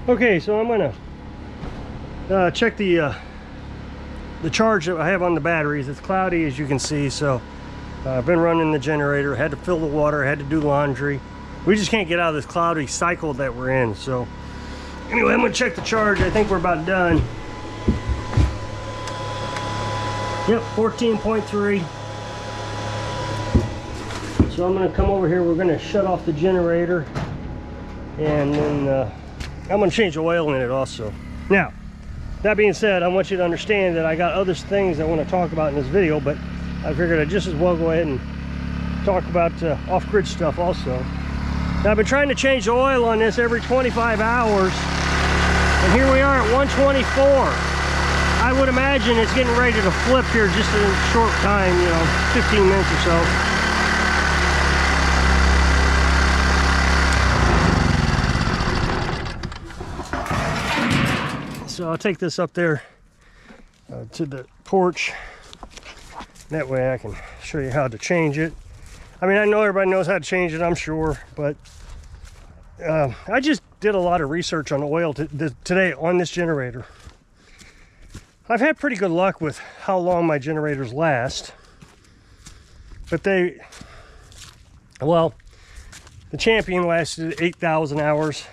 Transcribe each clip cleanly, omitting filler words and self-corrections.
Okay, so I'm gonna check the charge that I have on the batteries. It's cloudy, as you can see, so I've been running the generator, had to fill the water, had to do laundry. We just can't get out of this cloudy cycle that we're in. So anyway, I'm gonna check the charge. I think we're about done. Yep, 14.3. So I'm gonna come over here, we're gonna shut off the generator, and then I'm gonna change the oil in it also. Now, that being said, I want you to understand that I got other things I want to talk about in this video, but I figured I'd just as well go ahead and talk about off-grid stuff also. Now, I've been trying to change the oil on this every 25 hours, and here we are at 124. I would imagine it's getting ready to flip here just in a short time, you know, 15 minutes or so. So I'll take this up there to the porch. That way I can show you how to change it. I mean, I know everybody knows how to change it, I'm sure, but I just did a lot of research on oil today on this generator. I've had pretty good luck with how long my generators last, but well, the Champion lasted 8,000 hours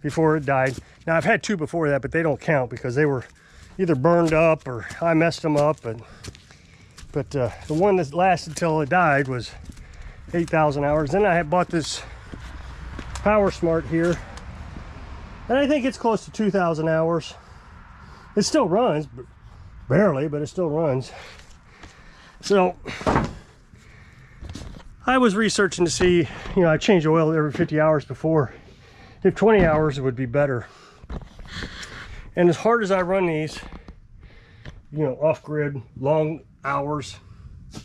before it died. Now, I've had two before that, but they don't count because they were either burned up or I messed them up. But the one that lasted till it died was 8,000 hours. Then I had bought this Power Smart here, and I think it's close to 2,000 hours. It still runs, barely, but it still runs. So I was researching to see, you know, I change oil every 50 hours before. If 20 hours, it would be better. And as hard as I run these, you know, off-grid, long hours, you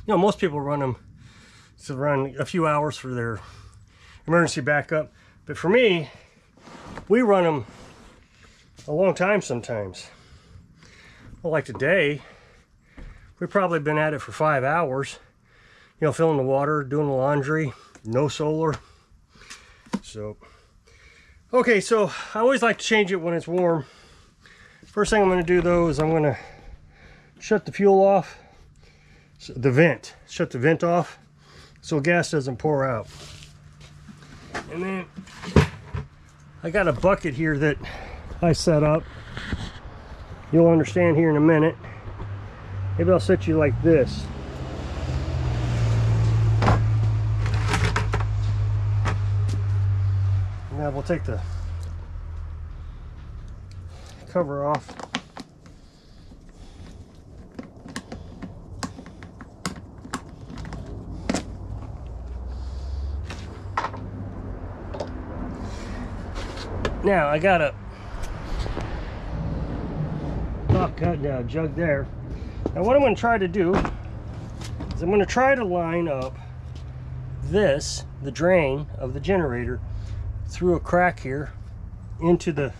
know, most people run them to run a few hours for their emergency backup. But for me, we run them a long time sometimes. Well, like today, we've probably been at it for 5 hours, you know, filling the water, doing the laundry, no solar. So, okay, so I always like to change it when it's warm. First thing I'm going to do though is I'm going to shut the fuel off, so the vent, shut the vent off so gas doesn't pour out. And then I got a bucket here that I set up. You'll understand here in a minute. Maybe I'll set you like this. Now we'll take the cover off. Now I got a top cut down jug there. Now what I'm going to try to do is I'm going to try to line up this, the drain of the generator, through a crack here into the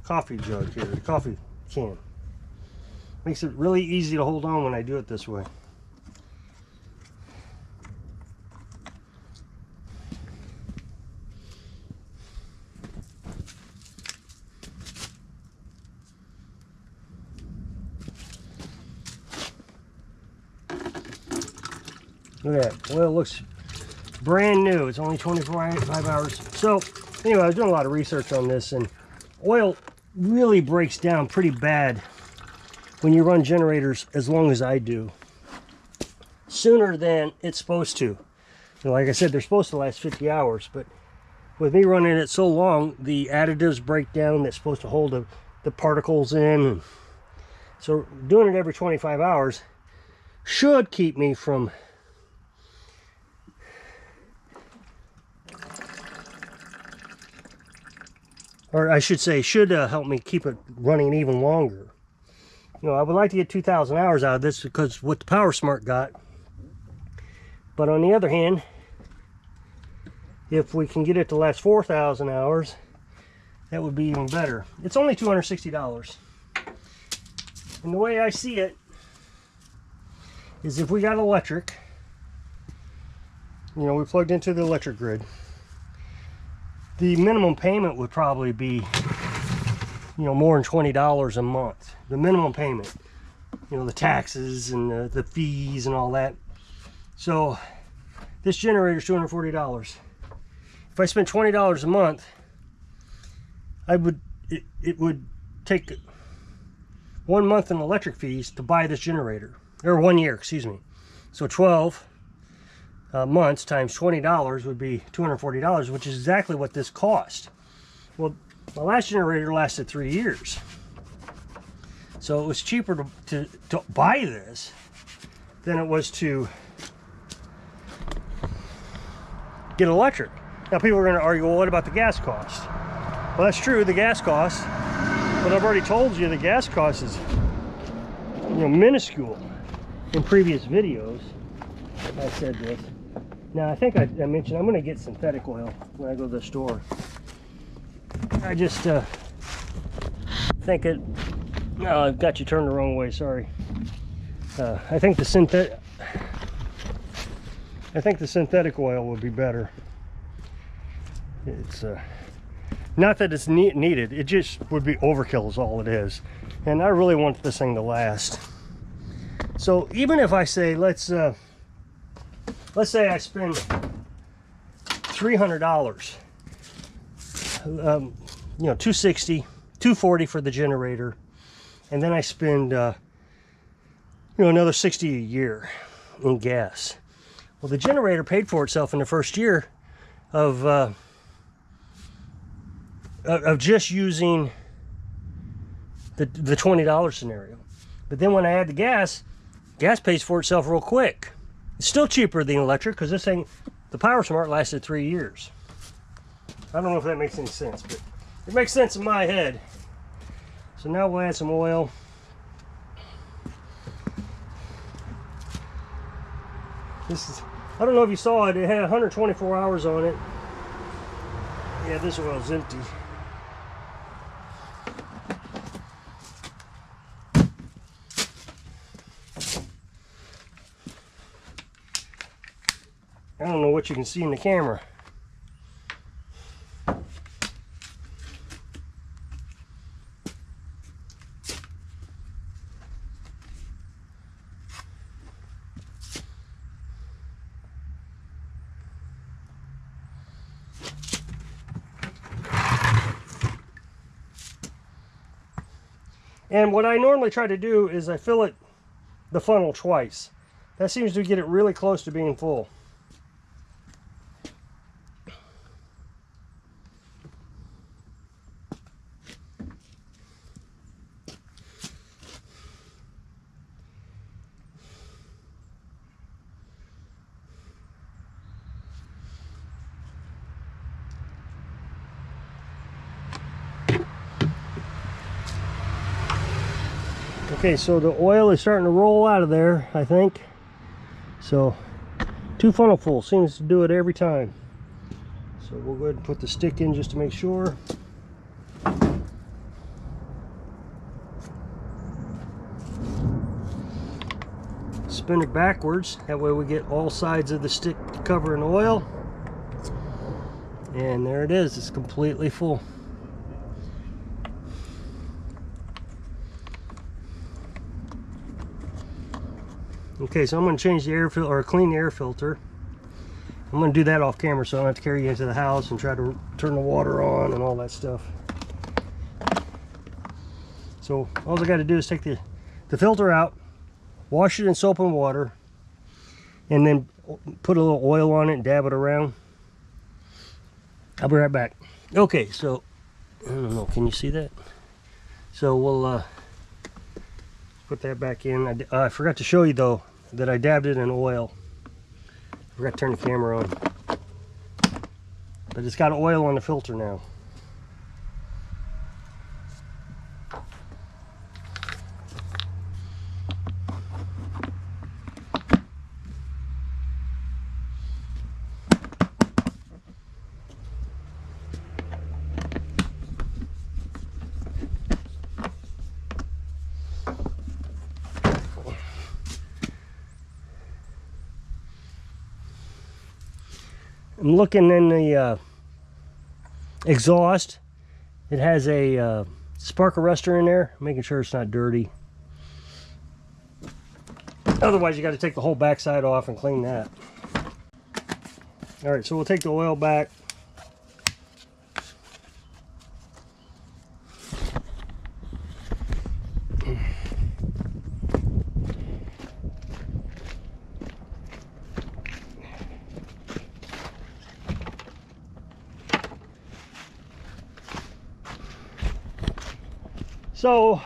coffee jug here, the coffee can. Makes it really easy to hold on when I do it this way. Look at that. Well, it looks brand new. It's only 25 hours. So anyway, I was doing a lot of research on this, and oil really breaks down pretty bad when you run generators as long as I do, sooner than it's supposed to. So like I said, they're supposed to last 50 hours, but with me running it so long, the additives break down that's supposed to hold the particles in. So doing it every 25 hours should keep me from or I should say, should help me keep it running even longer. You know, I would like to get 2,000 hours out of this because what the Power Smart got. But on the other hand, if we can get it to last 4,000 hours, that would be even better. It's only $260. And the way I see it is if we got electric, you know, we plugged into the electric grid, the minimum payment would probably be, you know, more than $20 a month. The minimum payment, you know, the taxes and the fees and all that. So this generator is $240. If I spent $20 a month, it would take 1 month in electric fees to buy this generator, or 1 year, excuse me. So 12 months times $20 would be $240, which is exactly what this cost. Well, my last generator lasted 3 years. So it was cheaper to buy this than it was to get electric. Now people are going to argue, well, what about the gas cost? Well, that's true, the gas cost, but I've already told you the gas cost is, you know, minuscule. In previous videos I said this. Now I think I mentioned I'm going to get synthetic oil when I go to the store. I just think it, no, I've got you turned the wrong way, sorry. I think the synthetic oil would be better. It's not that it's needed, it just would be overkill is all it is. And I really want this thing to last. So even if I say, let's say I spend $300, you know, $260, $240 for the generator, and then I spend you know, another $60 a year in gas. Well, the generator paid for itself in the first year of just using the $20 scenario. But then when I add the gas pays for itself real quick. It's still cheaper than electric because this thing, the Power Smart, lasted 3 years. I don't know if that makes any sense, but it makes sense in my head. So now we'll add some oil. This is, I don't know if you saw it, it had 124 hours on it. Yeah, this oil's empty. I don't know what you can see in the camera. And what I normally try to do is I fill it, the funnel, twice. That seems to get it really close to being full. Okay, so the oil is starting to roll out of there, I think. So 2 funnelfuls seems to do it every time. So we'll go ahead and put the stick in just to make sure. Spin it backwards, that way we get all sides of the stick to cover in oil. And there it is, it's completely full. Okay, so I'm going to change the air filter, or clean the air filter. I'm going to do that off camera so I don't have to carry you into the house and try to turn the water on and all that stuff. So all I got to do is take the filter out, wash it in soap and water, and then put a little oil on it and dab it around. I'll be right back. Okay, so I don't know, can you see that? So we'll put that back in. I forgot to show you though that I dabbed it in oil. I forgot to turn the camera on. But it's got oil on the filter now. I'm looking in the exhaust. It has a spark arrestor in there, making sure it's not dirty. Otherwise, you got to take the whole backside off and clean that. All right, so we'll take the oil back. So,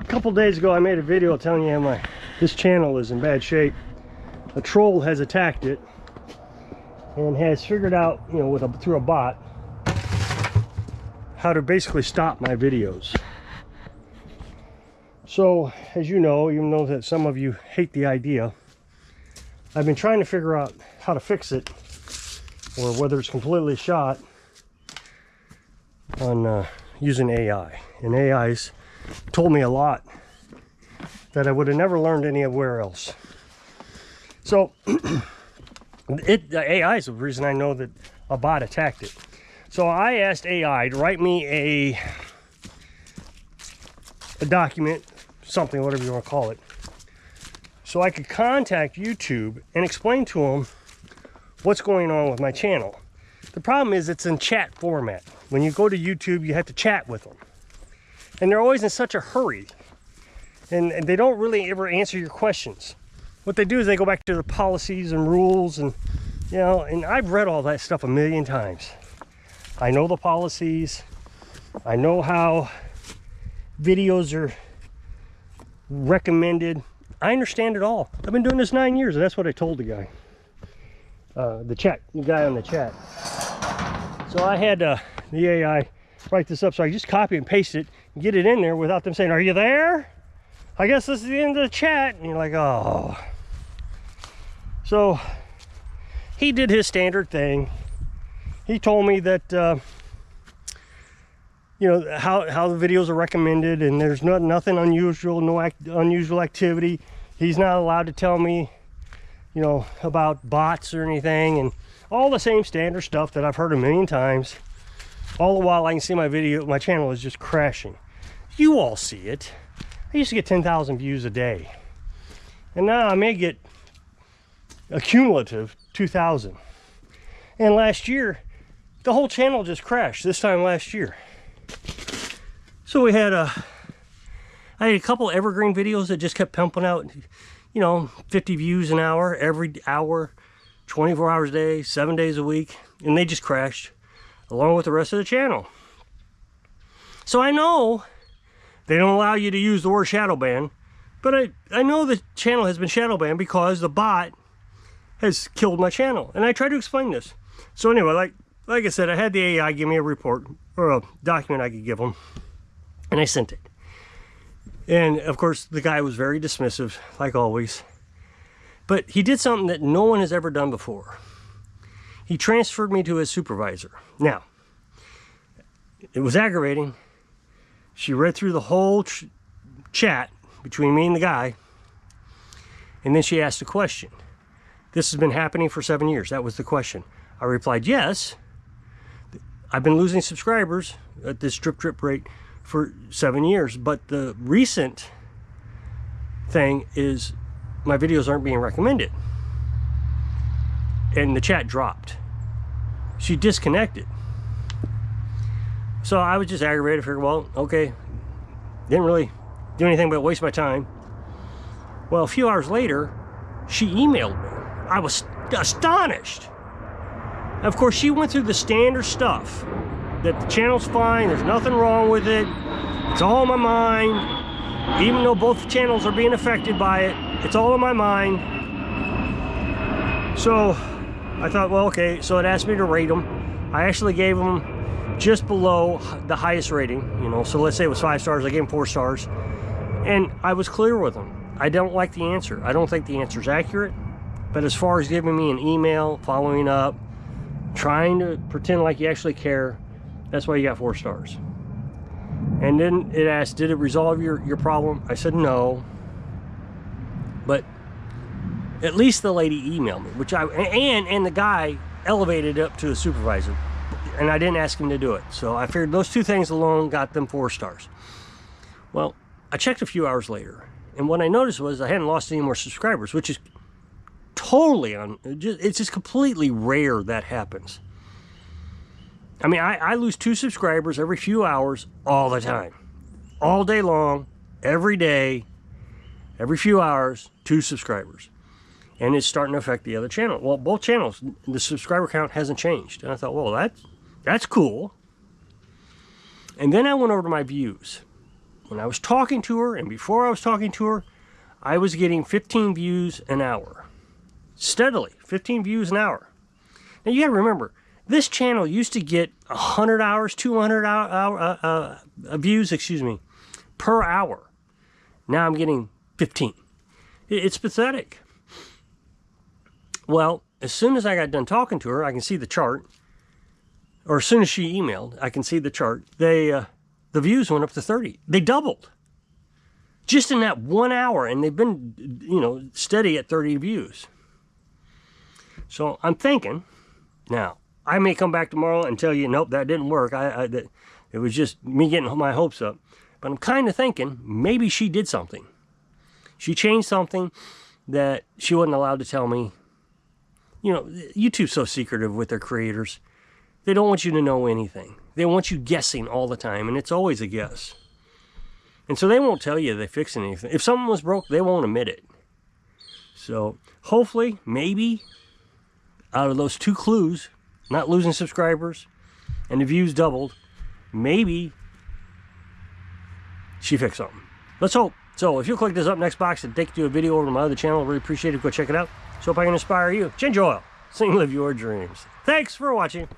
a couple days ago I made a video telling you this channel is in bad shape. A troll has attacked it and has figured out, you know, through a bot, how to basically stop my videos. So, as you know, even though that some of you hate the idea, I've been trying to figure out how to fix it, or whether it's completely shot, on using AI. And AI's told me a lot that I would have never learned anywhere else. So the AI is the reason I know that a bot attacked it. So I asked AI to write me a document, something, whatever you want to call it, so I could contact YouTube and explain to them what's going on with my channel. The problem is it's in chat format. When you go to YouTube, you have to chat with them. And they're always in such a hurry. And they don't really ever answer your questions. What they do is they go back to the policies and rules, and, you know, and I've read all that stuff a million times. I know the policies. I know how videos are recommended. I understand it all. I've been doing this 9 years, and that's what I told the guy. The guy on the chat. So I had the AI write this up, so I just copy and paste it and get it in there without them saying, "Are you there? I guess this is the end of the chat." And you're like, oh. So he did his standard thing. He told me that you know, how the videos are recommended, and there's nothing unusual, no unusual activity. He's not allowed to tell me, you know, about bots or anything, and all the same standard stuff that I've heard a million times. All the while I can see my channel is just crashing. You all see it. I used to get 10,000 views a day, and now I may get a cumulative 2,000. And last year, the whole channel just crashed this time last year. So I had a couple evergreen videos that just kept pumping out, you know, 50 views an hour, every hour, 24 hours a day, 7 days a week, and they just crashed along with the rest of the channel. So I know they don't allow you to use the word shadow ban, but I know the channel has been shadow banned because the bot has killed my channel, and I try to explain this. So anyway, like I said, I had the AI give me a report, or a document I could give them, and I sent it. And of course the guy was very dismissive, like always, but he did something that no one has ever done before. He transferred me to his supervisor. Now, it was aggravating. She read through the whole chat between me and the guy, and then she asked a question. This has been happening for 7 years. That was the question. I replied, yes. I've been losing subscribers at this drip rate for 7 years, but the recent thing is my videos aren't being recommended. And the chat dropped. She disconnected. So I was just aggravated. I figured, well, okay, didn't really do anything but waste my time. Well, a few hours later, she emailed me. I was astonished. Of course, she went through the standard stuff, that the channel's fine, there's nothing wrong with it, it's all in my mind. Even though both channels are being affected by it, it's all in my mind. So I thought, well, okay, so it asked me to rate them. I actually gave them just below the highest rating, you know, so let's say it was 5 stars, I gave them 4 stars. And I was clear with them. I don't like the answer. I don't think the answer is accurate. But as far as giving me an email, following up, trying to pretend like you actually care, that's why you got 4 stars. And then it asked, did it resolve your problem? I said no. But at least the lady emailed me, which and the guy elevated up to a supervisor. and I didn't ask him to do it. So I figured those 2 things alone got them 4 stars. Well, I checked a few hours later, and what I noticed was I hadn't lost any more subscribers, which is totally it's just completely rare that happens. I mean, I lose 2 subscribers every few hours all the time. All day long, every day, every few hours, 2 subscribers. And it's starting to affect the other channel. Well, both channels, the subscriber count hasn't changed. And I thought, well, that's cool. And then I went over to my views. When I was talking to her, and before I was talking to her, I was getting 15 views an hour. Steadily, 15 views an hour. Now you gotta remember, this channel used to get 100 hours, 200 views, per hour. Now I'm getting 15. It's pathetic. Well, as soon as I got done talking to her, I can see the chart. Or as soon as she emailed, I can see the chart. The views went up to 30. They doubled. Just in that 1 hour, and they've been, you know, steady at 30 views. So I'm thinking, now, I may come back tomorrow and tell you, nope, that didn't work. It was just me getting my hopes up. But I'm kind of thinking, maybe she did something. She changed something that she wasn't allowed to tell me. You know, YouTube's so secretive with their creators. They don't want you to know anything. They want you guessing all the time, and it's always a guess. And so they won't tell you they're fixing anything. If something was broke, they won't admit it. So hopefully, maybe, out of those 2 clues, not losing subscribers and the views doubled, maybe she fixed something. Let's hope. So if you'll click this up next box and take you to a video over to my other channel, I'd really appreciate it. Go check it out. So hope I can inspire you. Change oil. Sing, live your dreams. Thanks for watching.